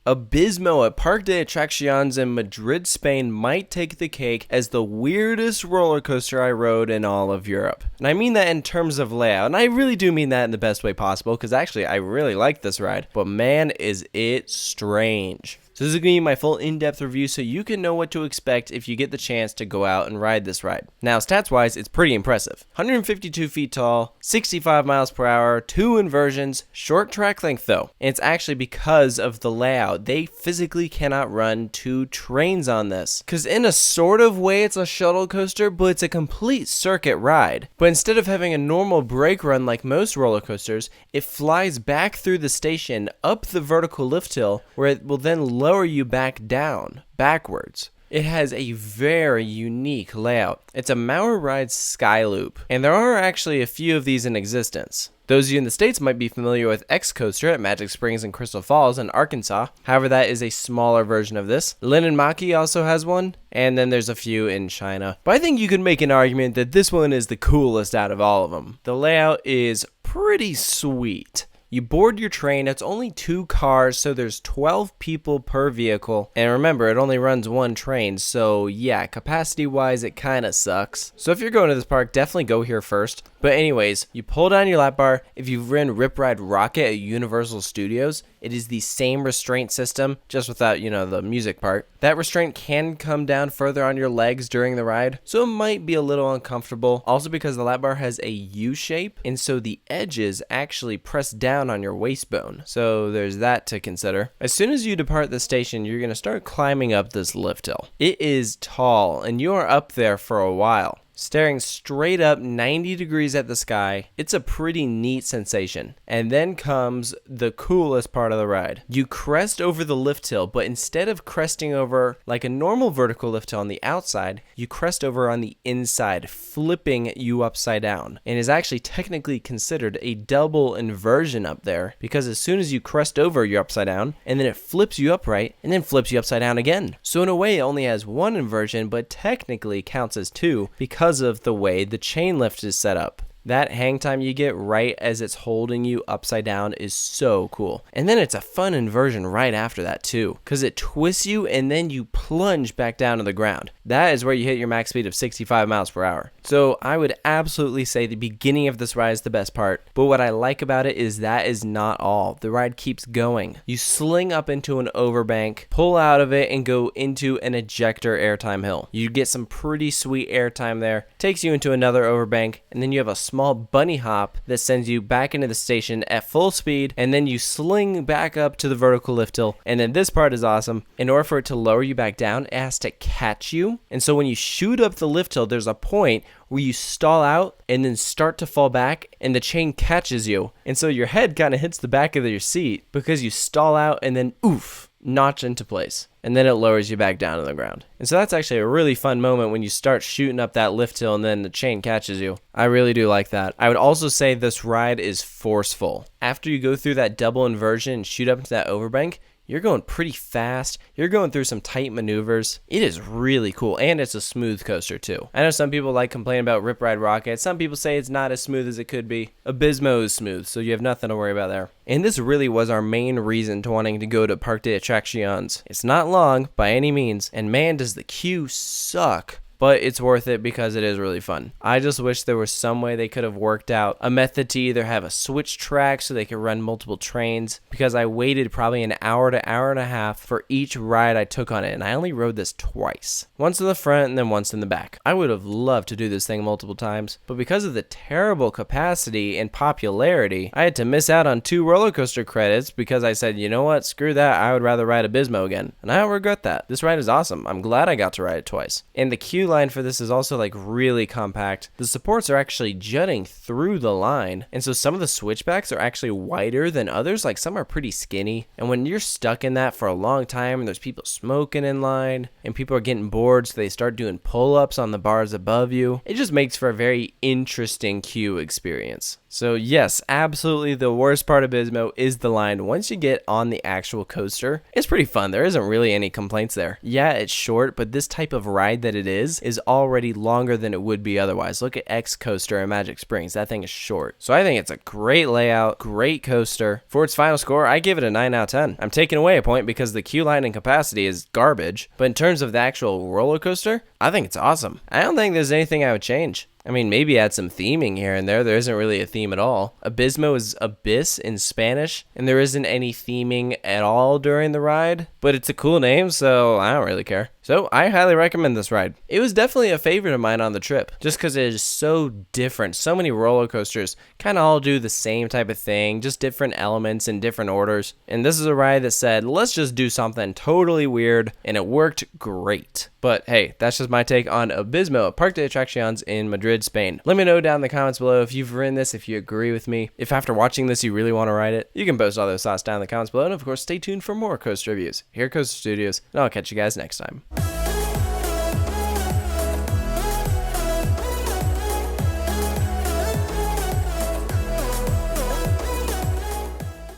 Abismo at Parque de Atracciones in Madrid, Spain might take the cake as the weirdest roller coaster I rode in all of Europe. And I mean that in terms of layout, and I really do mean that in the best way possible, because actually I really like this ride, but man is it strange. So this is going to be my full in-depth review so you can know what to expect if you get the chance to go out and ride this ride. Now, stats-wise, it's pretty impressive. 152 feet tall, 65 miles per hour, 2 inversions, short track length though. And it's actually because of the layout. They physically cannot run 2 trains on this. Because in a sort of way, it's a shuttle coaster, but it's a complete circuit ride. But instead of having a normal brake run like most roller coasters, it flies back through the station up the vertical lift hill, where it will then lower you back down, backwards. It has a very unique layout. It's a Maurer Rides Skyloop, and there are actually a few of these in existence. Those of you in the States might be familiar with X Coaster at Magic Springs and Crystal Falls in Arkansas. However, that is a smaller version of this. Linen Maki also has one, and then there's a few in China. But I think you can make an argument that this one is the coolest out of all of them. The layout is pretty sweet. You board your train, it's only 2 cars, so there's 12 people per vehicle. And remember, it only runs 1 train, so yeah, capacity-wise, it kind of sucks. So if you're going to this park, definitely go here first. But anyways, you pull down your lap bar. If you've ridden Rip Ride Rocket at Universal Studios, it is the same restraint system, just without, the music part. That restraint can come down further on your legs during the ride, so it might be a little uncomfortable. Also because the lap bar has a U shape, and so the edges actually press down on your waist bone. So there's that to consider. As soon as you depart the station, you're going to start climbing up this lift hill. It is tall, and you are up there for a while. Staring straight up 90 degrees at the sky, it's a pretty neat sensation. And then comes the coolest part of the ride. You crest over the lift hill, but instead of cresting over like a normal vertical lift hill on the outside, you crest over on the inside, flipping you upside down. And is actually technically considered a double inversion up there, because as soon as you crest over, you're upside down, and then it flips you upright, and then flips you upside down again. So in a way, it only has 1 inversion, but technically counts as 2, because of the way the chain lift is set up. That hang time you get right as it's holding you upside down is so cool. And then it's a fun inversion right after that too, because it twists you and then you plunge back down to the ground. That is where you hit your max speed of 65 miles per hour. So I would absolutely say the beginning of this ride is the best part, but what I like about it is that is not all. The ride keeps going. You sling up into an overbank, pull out of it, and go into an ejector airtime hill. You get some pretty sweet airtime there, takes you into another overbank, and then you have a small bunny hop that sends you back into the station at full speed, and then you sling back up to the vertical lift hill. And then this part is awesome. In order for it to lower you back down, it has to catch you. And so when you shoot up the lift hill, there's a point where you stall out and then start to fall back, and the chain catches you. And so your head kind of hits the back of your seat because you stall out and then oof, notch into place. And then it lowers you back down to the ground. And so that's actually a really fun moment when you start shooting up that lift hill and then the chain catches you. I really do like that. I would also say this ride is forceful. After you go through that double inversion and shoot up into that overbank, you're going pretty fast. You're going through some tight maneuvers. It is really cool, and it's a smooth coaster too. I know some people like complaining about Rip Ride Rocket. Some people say it's not as smooth as it could be. Abismo is smooth, so you have nothing to worry about there. And this really was our main reason to wanting to go to Parque de Atracciones. It's not long by any means, and man does the queue suck. But it's worth it because it is really fun. I just wish there was some way they could have worked out a method to either have a switch track so they could run multiple trains, because I waited probably an hour to hour and a half for each ride I took on it, and I only rode this twice. Once in the front and then once in the back. I would have loved to do this thing multiple times, but because of the terrible capacity and popularity, I had to miss out on 2 roller coaster credits because I said, you know what, screw that, I would rather ride Abismo again. And I don't regret that. This ride is awesome. I'm glad I got to ride it twice. And the queue line for this is also like really compact. The supports are actually jutting through the line, and so some of the switchbacks are actually wider than others. Like some are pretty skinny, and when you're stuck in that for a long time and there's people smoking in line and people are getting bored, so they start doing pull-ups on the bars above you, it just makes for a very interesting queue experience. So yes, absolutely the worst part of Abismo is the line. Once you get on the actual coaster, it's pretty fun. There isn't really any complaints there. Yeah, it's short, but this type of ride that it is already longer than it would be otherwise. Look at X Coaster in Magic Springs. That thing is short. So I think it's a great layout, great coaster. For its final score, I give it a 9 out of 10. I'm taking away a point because the queue line and capacity is garbage, but in terms of the actual roller coaster, I think it's awesome. I don't think there's anything I would change. I mean, maybe add some theming here and there. There isn't really a theme at all. Abismo is Abyss in Spanish, and there isn't any theming at all during the ride, but it's a cool name, so I don't really care. So I highly recommend this ride. It was definitely a favorite of mine on the trip, just because it is so different. So many roller coasters kind of all do the same type of thing, just different elements in different orders. And this is a ride that said, let's just do something totally weird, and it worked great. But hey, that's just my take on Abismo at Parque de Atracciones in Madrid, Spain. Let me know down in the comments below if you've ridden this, if you agree with me. If after watching this you really want to ride it, you can post all those thoughts down in the comments below. And of course, stay tuned for more coaster reviews here at Coaster Studios, and I'll catch you guys next time.